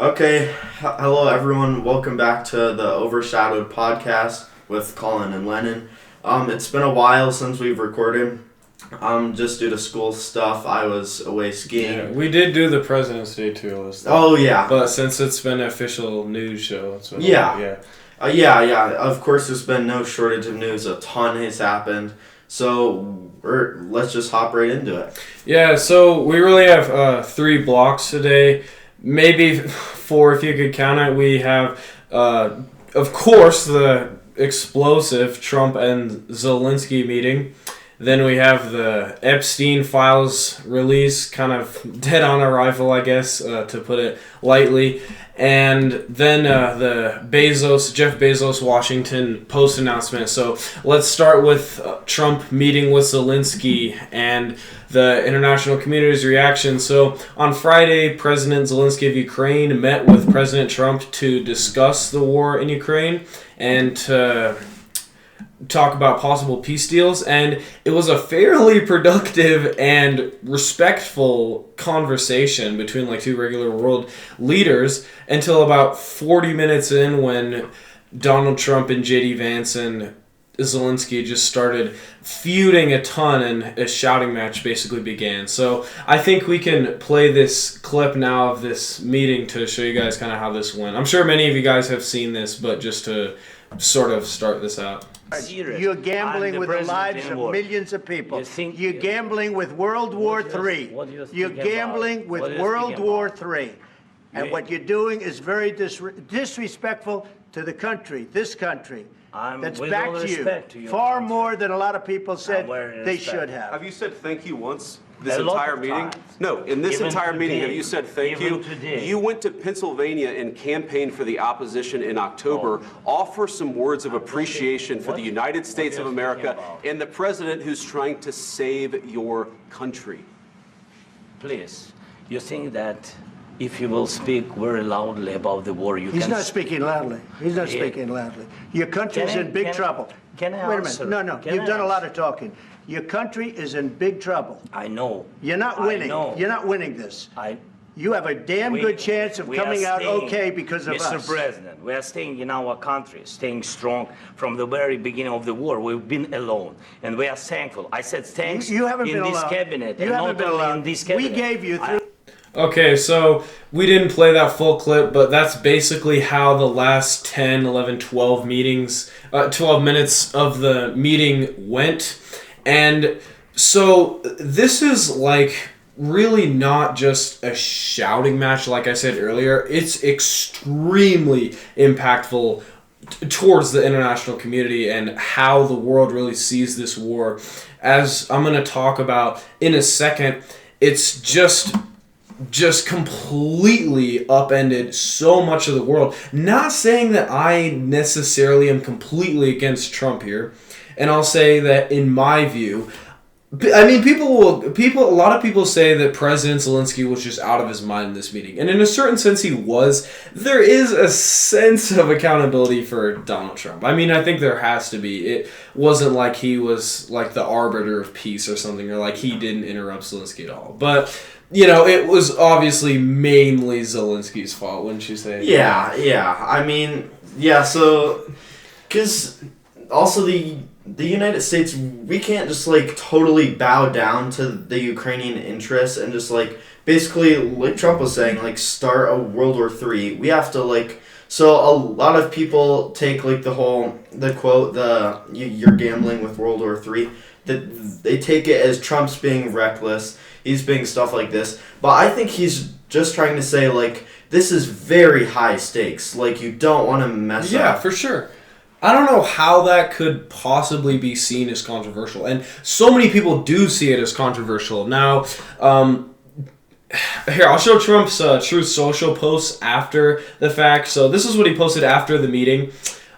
Okay, hello everyone. Welcome back to the Overshadowed podcast with Collin and Lennon. It's been a while since we've recorded. Just due to school stuff, I was away skiing. Yeah, we did do the President's Day too. Oh yeah. But since it's been an official news show, it's been yeah. Of course, there's been no shortage of news. A ton has happened. So let's just hop right into it. Yeah. So we really have 3 blocks today. Maybe 4 if you could count it. We have, of course, the explosive Trump and Zelensky meeting. Then we have the Epstein files release, kind of dead on arrival, I guess, to put it lightly. And then the Jeff Bezos Washington Post announcement. So let's start with Trump meeting with Zelensky and the international community's reaction. So on Friday, President Zelensky of Ukraine met with President Trump to discuss the war in Ukraine and to talk about possible peace deals, and it was a fairly productive and respectful conversation between like 2 regular world leaders until about 40 minutes in, when Donald Trump and JD Vance and Zelensky just started feuding a ton and a shouting match basically began. So I think we can play this clip now of this meeting to show you guys kind of how this went. I'm sure many of you guys have seen this, but just to sort of start this out. You're gambling with the lives of millions of people. You're gambling with World War III. You're gambling with World War III. And what you're doing is very disrespectful to the country, this country, that's backed you far more than a lot of people said they should have. Have you said thank you once? This entire meeting? No, in this entire meeting, have you said thank you? You went to Pennsylvania and campaigned for the opposition in October. Offer some words of appreciation for the United States of America and the president who's trying to save your country. Please, you think that if you will speak very loudly about the war, He's not speaking loudly. He's not speaking loudly. Your country's in big trouble. Can I Wait a answer? minute. No. You've done a lot of talking. Your country is in big trouble. I know. You're not winning. You're not winning this. You have a damn good chance of coming out okay because of us. Mr. President, we are staying in our country, staying strong from the very beginning of the war. We've been alone, and we are thankful. I said thanks you haven't in been this alone. cabinet, You and haven't not been only alone. in this cabinet. We gave you through. Okay, so we didn't play that full clip, but that's basically how the last 10, 11, 12 minutes of the meeting went. And so this is like really not just a shouting match, like I said earlier. It's extremely impactful towards the international community and how the world really sees this war. As I'm going to talk about in a second, it's just completely upended so much of the world. Not saying that I necessarily am completely against Trump here, and I'll say that in my view, I mean, a lot of people say that President Zelensky was just out of his mind in this meeting, and in a certain sense he was. There is a sense of accountability for Donald Trump. I mean, I think there has to be. It wasn't like he was like the arbiter of peace or something, or like he didn't interrupt Zelensky at all. But you know, it was obviously mainly Zelensky's fault, wouldn't you say? Yeah. I mean, yeah, so, because also the United States, we can't just, like, totally bow down to the Ukrainian interests and just, like, basically, like Trump was saying, like, start a World War III. We have to, like, so a lot of people take, like, the quote, you're gambling with World War III, that they take it as Trump's being reckless. He's being stuff like this. But I think he's just trying to say, like, this is very high stakes. Like, you don't want to mess up. Yeah, for sure. I don't know how that could possibly be seen as controversial. And so many people do see it as controversial. Now, here, I'll show Trump's Truth Social posts after the fact. So this is what he posted after the meeting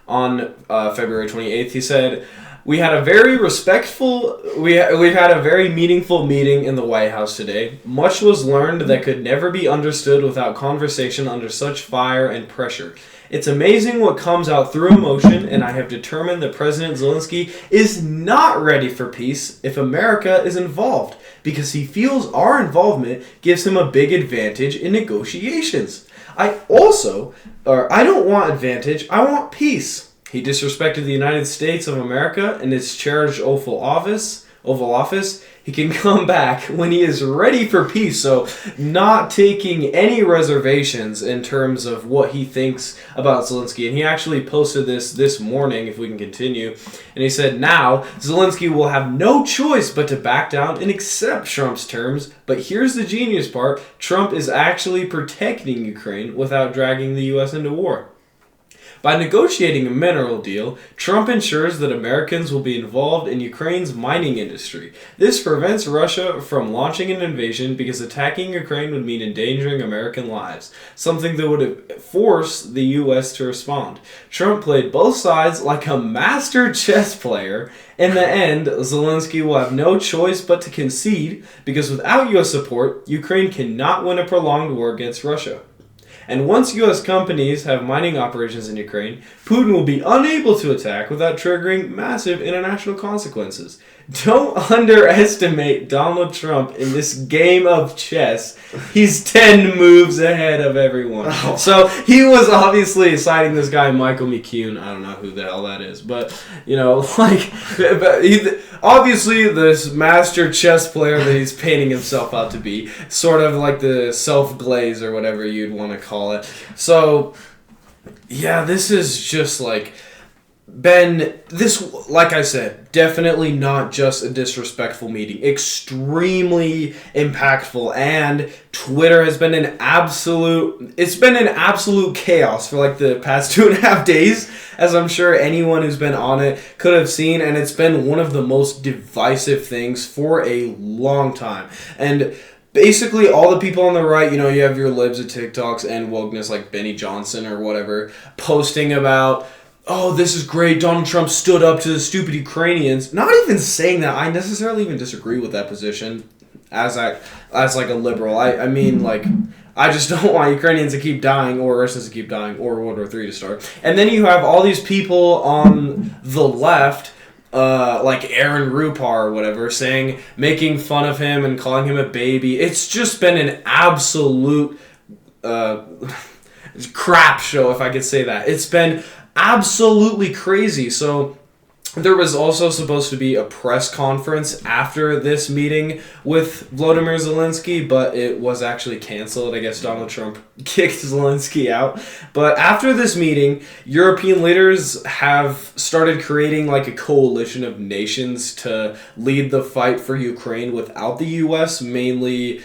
on February 28th. He said, we had a very respectful, we've had a very meaningful meeting in the White House today. Much was learned that could never be understood without conversation under such fire and pressure. It's amazing what comes out through emotion, and I have determined that President Zelensky is not ready for peace if America is involved, because he feels our involvement gives him a big advantage in negotiations. I don't want advantage, I want peace. He disrespected the United States of America and its cherished Oval Office. He can come back when he is ready for peace. So not taking any reservations in terms of what he thinks about Zelensky. And he actually posted this morning, if we can continue. And he said, now Zelensky will have no choice but to back down and accept Trump's terms. But here's the genius part. Trump is actually protecting Ukraine without dragging the U.S. into war. By negotiating a mineral deal, Trump ensures that Americans will be involved in Ukraine's mining industry. This prevents Russia from launching an invasion because attacking Ukraine would mean endangering American lives, something that would force the U.S. to respond. Trump played both sides like a master chess player. In the end, Zelensky will have no choice but to concede because without U.S. support, Ukraine cannot win a prolonged war against Russia. And once U.S. companies have mining operations in Ukraine, Putin will be unable to attack without triggering massive international consequences. Don't underestimate Donald Trump in this game of chess. He's 10 moves ahead of everyone. Oh. So he was obviously citing this guy, Michael McCune. I don't know who the hell that is. But, obviously this master chess player that he's painting himself out to be. Sort of like the self-glaze or whatever you'd want to call it. So, yeah, this is just like... like I said, definitely not just a disrespectful meeting. Extremely impactful, and Twitter has been an absolute chaos for like the past 2.5 days, as I'm sure anyone who's been on it could have seen, and it's been one of the most divisive things for a long time. And basically, all the people on the right, you have your libs of TikToks and wokeness like Benny Johnson or whatever, posting about, oh, this is great, Donald Trump stood up to the stupid Ukrainians. Not even saying that I necessarily even disagree with that position as like a liberal. I mean, like, I just don't want Ukrainians to keep dying or Russians to keep dying or World War III to start. And then you have all these people on the left, like Aaron Rupar or whatever, making fun of him and calling him a baby. It's just been an absolute crap show, if I could say that. It's been absolutely crazy. So there was also supposed to be a press conference after this meeting with Volodymyr Zelensky, but it was actually canceled. I guess Donald Trump kicked Zelensky out. But after this meeting, European leaders have started creating like a coalition of nations to lead the fight for Ukraine without the U.S., mainly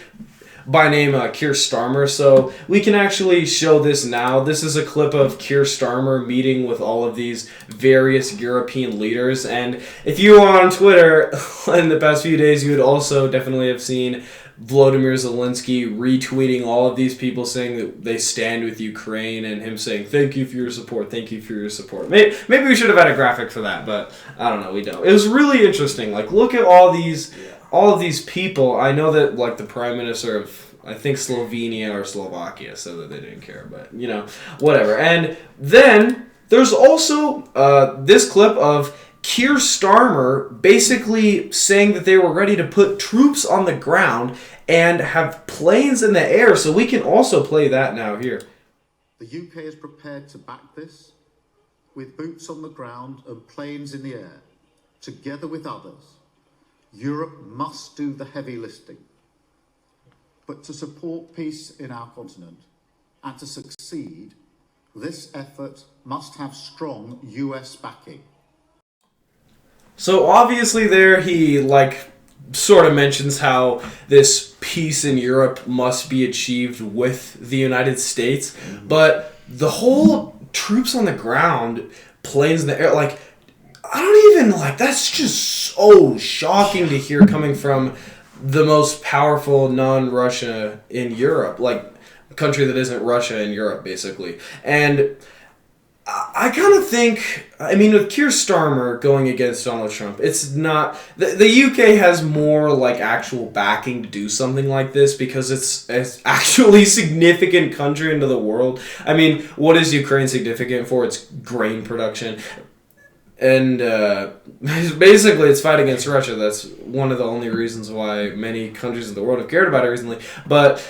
by name Keir Starmer. So we can actually show this now. This is a clip of Keir Starmer meeting with all of these various European leaders. And if you were on Twitter in the past few days, you would also definitely have seen Volodymyr Zelensky retweeting all of these people saying that they stand with Ukraine, and him saying, thank you for your support, thank you for your support. Maybe we should have had a graphic for that, but I don't know, we don't. It was really interesting. Like, look at all of these people. I know that, like, the Prime Minister of, I think, Slovenia or Slovakia said that they didn't care, but, whatever. And then there's also this clip of Keir Starmer basically saying that they were ready to put troops on the ground and have planes in the air, so we can also play that now here. The UK is prepared to back this with boots on the ground and planes in the air, together with others. Europe must do the heavy lifting. But to support peace in our continent and to succeed, this effort must have strong US backing. So obviously there he sort of mentions how this peace in Europe must be achieved with the United States, but the whole troops on the ground, planes in the air, I don't even, that's just so shocking to hear coming from the most powerful non-Russia in Europe, a country that isn't Russia in Europe, basically. And I kind of think, I mean, with Keir Starmer going against Donald Trump, it's not... The UK has more, like, actual backing to do something like this because it's actually significant country into the world. I mean, what is Ukraine significant for? It's grain production. And basically, it's fight against Russia. That's one of the only reasons why many countries in the world have cared about it recently. But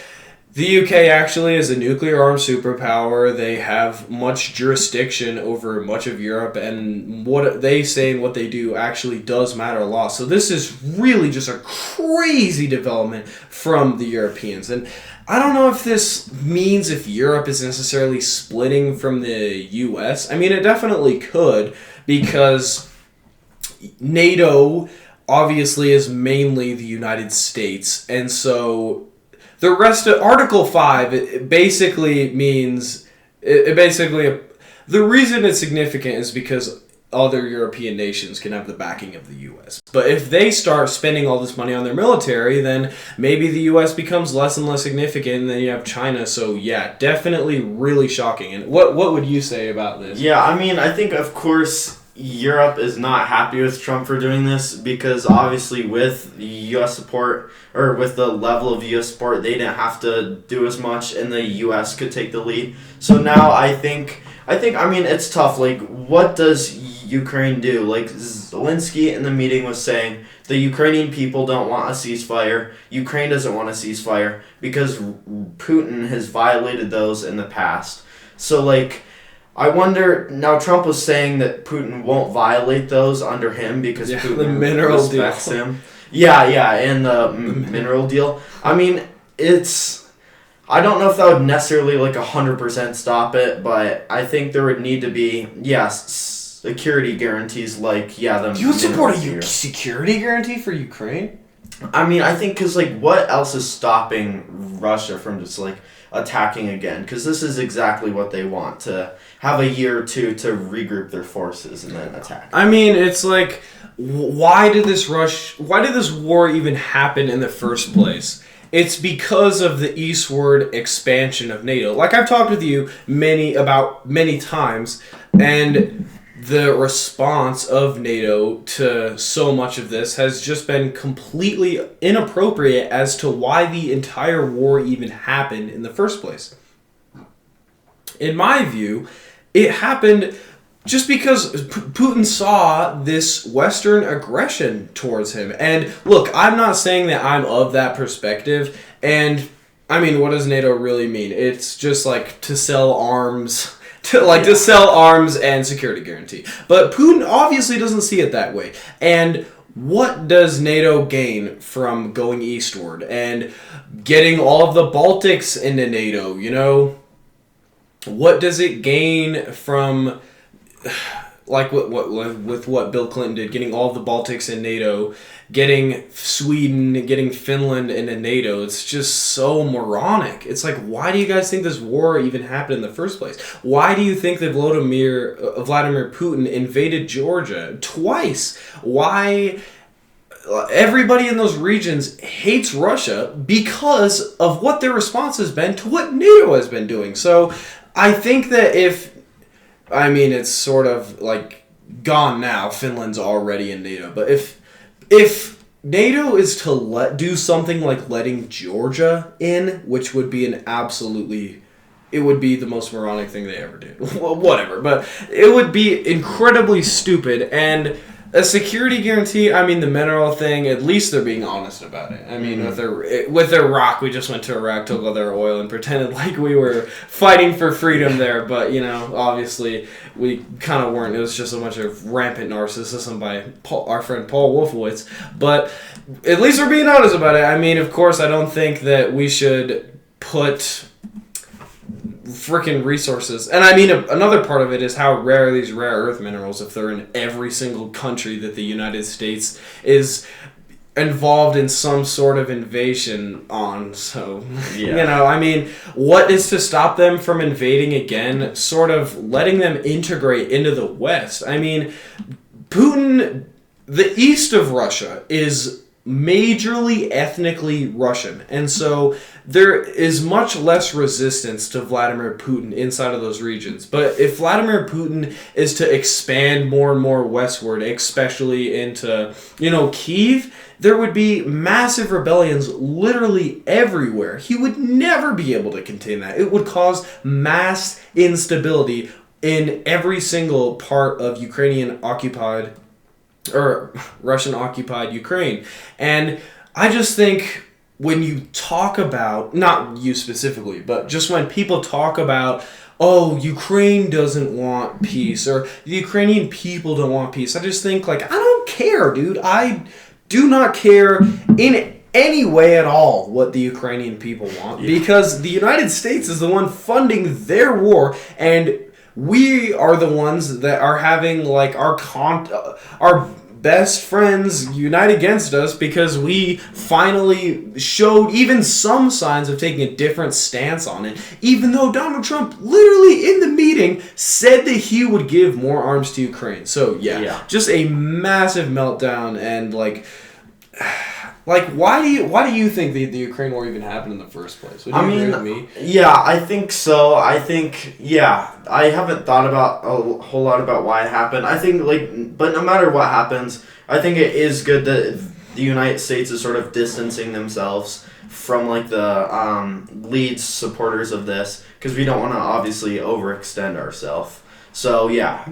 the UK actually is a nuclear-armed superpower. They have much jurisdiction over much of Europe, and what they say and what they do actually does matter a lot. So this is really just a crazy development from the Europeans. And I don't know if this means if Europe is necessarily splitting from the US. I mean, it definitely could, because NATO obviously is mainly the United States, and so the rest of Article 5, it basically means... the reason it's significant is because other European nations can have the backing of the U.S. But if they start spending all this money on their military, then maybe the U.S. becomes less and less significant, and then you have China. So, yeah, definitely really shocking. And what would you say about this? Yeah, I mean, I think, of course, Europe is not happy with Trump for doing this because obviously with U.S. support, or with the level of U.S. support, they didn't have to do as much and the U.S. could take the lead. So now I mean, it's tough. Like, what does Ukraine do? Like, Zelensky in the meeting was saying the Ukrainian people don't want a ceasefire. Ukraine doesn't want a ceasefire because Putin has violated those in the past. So, like, I wonder, now Trump was saying that Putin won't violate those under him because Putin the mineral respects deal. him. Yeah, and the mineral deal. I mean, I don't know if that would necessarily, like, 100% stop it, but I think there would need to be, security guarantees, like, the You would support a deal. security guarantee for Ukraine? I mean, I think because, like, what else is stopping Russia from just, like, attacking again? Because this is exactly what they want, to have a year or two to regroup their forces and then attack. I mean, it's like, why did this war even happen in the first place? It's because of the eastward expansion of NATO. Like I've talked with you many times, and the response of NATO to so much of this has just been completely inappropriate as to why the entire war even happened in the first place. In my view, it happened just because Putin saw this Western aggression towards him. And look, I'm not saying that I'm of that perspective. And I mean, what does NATO really mean? It's just like to sell arms, to sell arms and security guarantee. But Putin obviously doesn't see it that way. And what does NATO gain from going eastward and getting all of the Baltics into NATO? You know, what does it gain from, like with what Bill Clinton did, getting all of the Baltics in NATO, getting Sweden, getting Finland into NATO? It's just so moronic. It's like, why do you guys think this war even happened in the first place? Why do you think that Vladimir Putin invaded Georgia twice? Why? Everybody in those regions hates Russia because of what their response has been to what NATO has been doing. So I think that it's sort of like gone now. Finland's already in NATO. But if NATO is to do something like letting Georgia in, which would be it would be the most moronic thing they ever did. Well, whatever. But it would be incredibly stupid. And a security guarantee, I mean, the mineral thing, at least they're being honest about it. I mean, with Iraq, we just went to Iraq, took all their oil, and pretended like we were fighting for freedom there. But, you know, obviously, we kind of weren't. It was just a bunch of rampant narcissism by our friend Paul Wolfowitz. But at least we're being honest about it. I mean, of course, I don't think that we should put freaking resources. And I mean, another part of it is how rare these rare earth minerals, if they're in every single country that the United States is involved in some sort of invasion on. So, you know, I mean, what is to stop them from invading again, sort of letting them integrate into the West? I mean, Putin, the east of Russia is majorly ethnically Russian. And so there is much less resistance to Vladimir Putin inside of those regions. But if Vladimir Putin is to expand more and more westward, especially into, Kyiv, there would be massive rebellions literally everywhere. He would never be able to contain that. It would cause mass instability in every single part of Ukrainian-occupied or Russian-occupied Ukraine. And I just think when you talk about, not you specifically, but just when people talk about, oh, Ukraine doesn't want peace, or the Ukrainian people don't want peace, I just think, I don't care, dude. I do not care in any way at all what the Ukrainian people want, because the United States is the one funding their war, and we are the ones that are having our best friends unite against us because we finally showed even some signs of taking a different stance on it, even though Donald Trump literally in the meeting said that he would give more arms to Ukraine. So just a massive meltdown. And why do you think the Ukraine war even happened in the first place? Would you agree with me? Yeah, I think so. I think, I haven't thought about a whole lot about why it happened. I think, but no matter what happens, I think it is good that the United States is sort of distancing themselves from, the lead supporters of this, because we don't want to obviously overextend ourselves. So, yeah.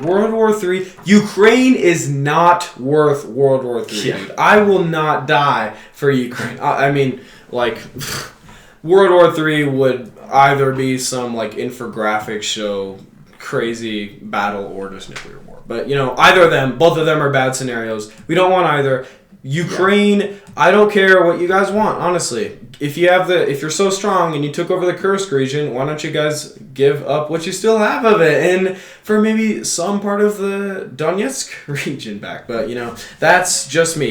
World War III. Ukraine is not worth World War III, dude. I will not die for Ukraine. World War III would either be some, infographic show, crazy battle, or just nuclear war. But, either of them, both of them are bad scenarios. We don't want either. Ukraine, I don't care what you guys want, honestly. If you're so strong and you took over the Kursk region, why don't you guys give up what you still have of it and for maybe some part of the Donetsk region back? But, that's just me.